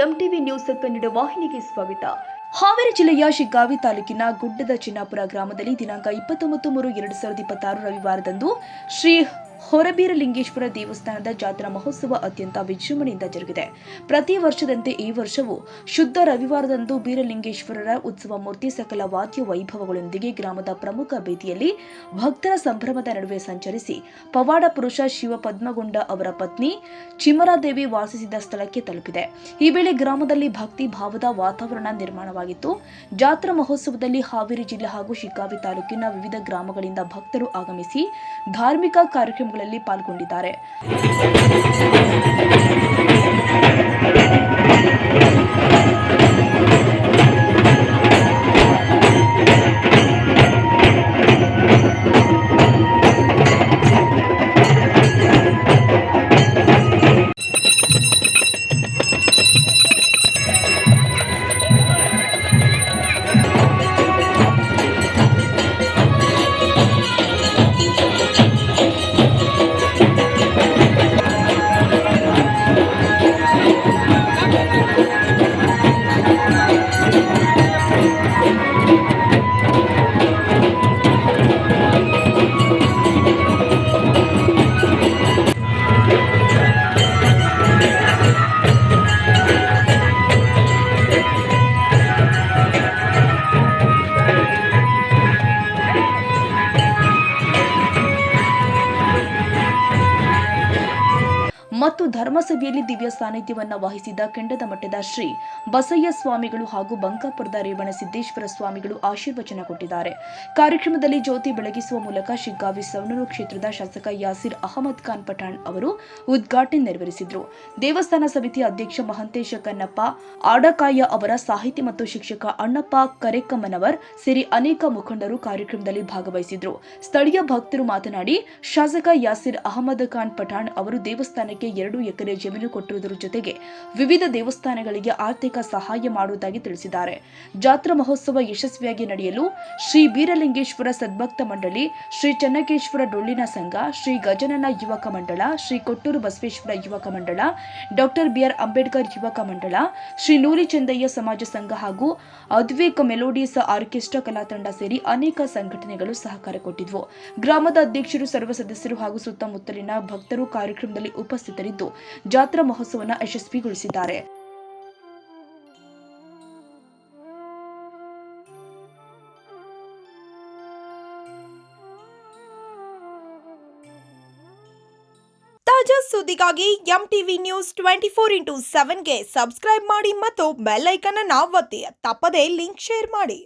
MTV news Kannada ವಾಹಿನಿಗೆ ಸ್ವಾಗತ. ಹಾವೇರಿ ಜಿಲ್ಲೆಯ ಶಿಗ್ಗಾವಿ ತಾಲೂಕಿನ ಗುಡ್ಡದ ಚಿನ್ನಾಪುರ ಗ್ರಾಮದಲ್ಲಿ ದಿನಾಂಕ 29/3/2026 ರವಿವಾರದಂದು ಶ್ರೀ ಹೊರಬೀರಲಿಂಗೇಶ್ವರ ದೇವಸ್ಥಾನದ ಜಾತ್ರಾ ಮಹೋತ್ಸವ ಅತ್ಯಂತ ವಿಜೃಂಭಣೆಯಿಂದ ಜರುಗಿದೆ. ಪ್ರತಿ ವರ್ಷದಂತೆ ಈ ವರ್ಷವೂ ಶುದ್ಧ ರವಿವಾರದಂದು ಬೀರಲಿಂಗೇಶ್ವರರ ಉತ್ಸವ ಮೂರ್ತಿ ಸಕಲ ವಾದ್ಯ ವೈಭವಗಳೊಂದಿಗೆ ಗ್ರಾಮದ ಪ್ರಮುಖ ಬೀದಿಯಲ್ಲಿ ಭಕ್ತರ ಸಂಭ್ರಮದ ನಡುವೆ ಸಂಚರಿಸಿ ಪವಾಡ ಪುರುಷ ಶಿವ ಪದ್ಮಗೊಂಡ ಅವರ ಪತ್ನಿ ಚಿಮರಾದೇವಿ ವಾಸಿಸಿದ ಸ್ಥಳಕ್ಕೆ ತಲುಪಿದೆ. ಈ ವೇಳೆ ಗ್ರಾಮದಲ್ಲಿ ಭಕ್ತಿ ಭಾವದ ವಾತಾವರಣ ನಿರ್ಮಾಣವಾಗಿತ್ತು. ಜಾತ್ರಾ ಮಹೋತ್ಸವದಲ್ಲಿ ಹಾವೇರಿ ಜಿಲ್ಲೆ ಹಾಗೂ ಶಿಗ್ಗಾವಿ ತಾಲೂಕಿನ ವಿವಿಧ ಗ್ರಾಮಗಳಿಂದ ಭಕ್ತರು ಆಗಮಿಸಿ ಧಾರ್ಮಿಕ ಕಾರ್ಯಕ್ರಮಗಳಲ್ಲಿ ಪಾಲ್ಗೊಂಡಿದ್ದಾರೆ. ಮತ್ತು ಧರ್ಮಸಭೆಯಲ್ಲಿ ದಿವ್ಯ ಸಾನ್ನಿಧ್ಯವನ್ನು ವಹಿಸಿದ ಕೆಂಡದ ಮಠದ ಶ್ರೀ ಬಸಯ್ಯ ಸ್ವಾಮಿಗಳು ಹಾಗೂ ಬಂಕಾಪುರದ ರೇವಣಸಿದ್ದೇಶ್ವರ ಸ್ವಾಮಿಗಳು ಆಶೀರ್ವಚನ ಕೊಟ್ಟಿದ್ದಾರೆ. ಕಾರ್ಯಕ್ರಮದಲ್ಲಿ ಜ್ಯೋತಿ ಬೆಳಗಿಸುವ ಮೂಲಕ ಶಿಗ್ಗಾವಿ ಸವಣೂರು ಕ್ಷೇತ್ರದ ಶಾಸಕ ಯಾಸಿರ್ ಅಹಮದ್ ಖಾನ್ ಪಠಾಣ್ ಅವರು ಉದ್ಘಾಟನೆ ನೆರವೇರಿಸಿದರು. ದೇವಸ್ಥಾನ ಸಮಿತಿ ಅಧ್ಯಕ್ಷ ಮಹಂತೇಶ ಕನ್ನಪ್ಪ ಆಡಕಾಯ ಅವರ ಸಾಹಿತಿ ಮತ್ತು ಶಿಕ್ಷಕ ಅಣ್ಣಪ್ಪ ಕರೆಕಮ್ಮನವರ್ ಸೇರಿ ಅನೇಕ ಮುಖಂಡರು ಕಾರ್ಯಕ್ರಮದಲ್ಲಿ ಭಾಗವಹಿಸಿದರು. ಸ್ಥಳೀಯ ಭಕ್ತರು ಮಾತನಾಡಿ, ಶಾಸಕ ಯಾಸಿರ್ ಅಹಮದ್ ಖಾನ್ ಪಠಾಣ್ ಅವರು ದೇವಸ್ಥಾನಕ್ಕೆ 2 ಎಕರೆ ಜಮೀನು ಕೊಟ್ಟಿರುವುದರ ಜೊತೆಗೆ ವಿವಿಧ ದೇವಸ್ಥಾನಗಳಿಗೆ ಆರ್ಥಿಕ ಸಹಾಯ ಮಾಡುವುದಾಗಿ ತಿಳಿಸಿದ್ದಾರೆ. ಜಾತ್ರಾ ಮಹೋತ್ಸವ ಯಶಸ್ವಿಯಾಗಿ ನಡೆಯಲು ಶ್ರೀ ಬೀರಲಿಂಗೇಶ್ವರ ಸದ್ಭಕ್ತ ಮಂಡಳಿ, ಶ್ರೀ ಚೆನ್ನಕೇಶ್ವರ ಡೊಳ್ಳಿನ ಸಂಘ, ಶ್ರೀ ಗಜನನ ಯುವಕ ಮಂಡಳ, ಶ್ರೀ ಕೊಟ್ಟೂರು ಬಸವೇಶ್ವರ ಯುವಕ ಮಂಡಳ, ಡಾಕ್ಟರ್ ಬಿಆರ್ ಅಂಬೇಡ್ಕರ್ ಯುವಕ ಮಂಡಳ, ಶ್ರೀ ನೂಲಿ ಚಂದಯ್ಯ ಸಮಾಜ ಸಂಘ ಹಾಗೂ ಅದ್ವೇಕ್ ಮೆಲೋಡಿಯಸ್ ಆರ್ಕೆಸ್ಟ್ರಾ ಕಲಾ ತಂಡ ಸೇರಿ ಅನೇಕ ಸಂಘಟನೆಗಳು ಸಹಕಾರ ಕೊಟ್ಟಿದ್ವು. ಗ್ರಾಮದ ಅಧ್ಯಕ್ಷರು, ಸರ್ವ ಸದಸ್ಯರು ಹಾಗೂ ಸುತ್ತಮುತ್ತಲಿನ ಭಕ್ತರು ಕಾರ್ಯಕ್ರಮದಲ್ಲಿ ಉಪಸ್ಥಿತರಿದ್ದು ಜಾತ್ರಾ ಮಹೋತ್ಸವವನ್ನು ಯಶಸ್ವಿಗೊಳಿಸಿದ್ದಾರೆ. ತಾಜಾ ಸುದ್ದಿಗಾಗಿ ಎಂಟಿವಿ ನ್ಯೂಸ್ 24x7ಗೆ ಸಬ್ಸ್ಕ್ರೈಬ್ ಮಾಡಿ ಮತ್ತು ಬೆಲ್ ಐಕಾನ್ ಅನ್ನು ಒತ್ತಿ. ತಪ್ಪದೇ ಲಿಂಕ್ ಶೇರ್ ಮಾಡಿ.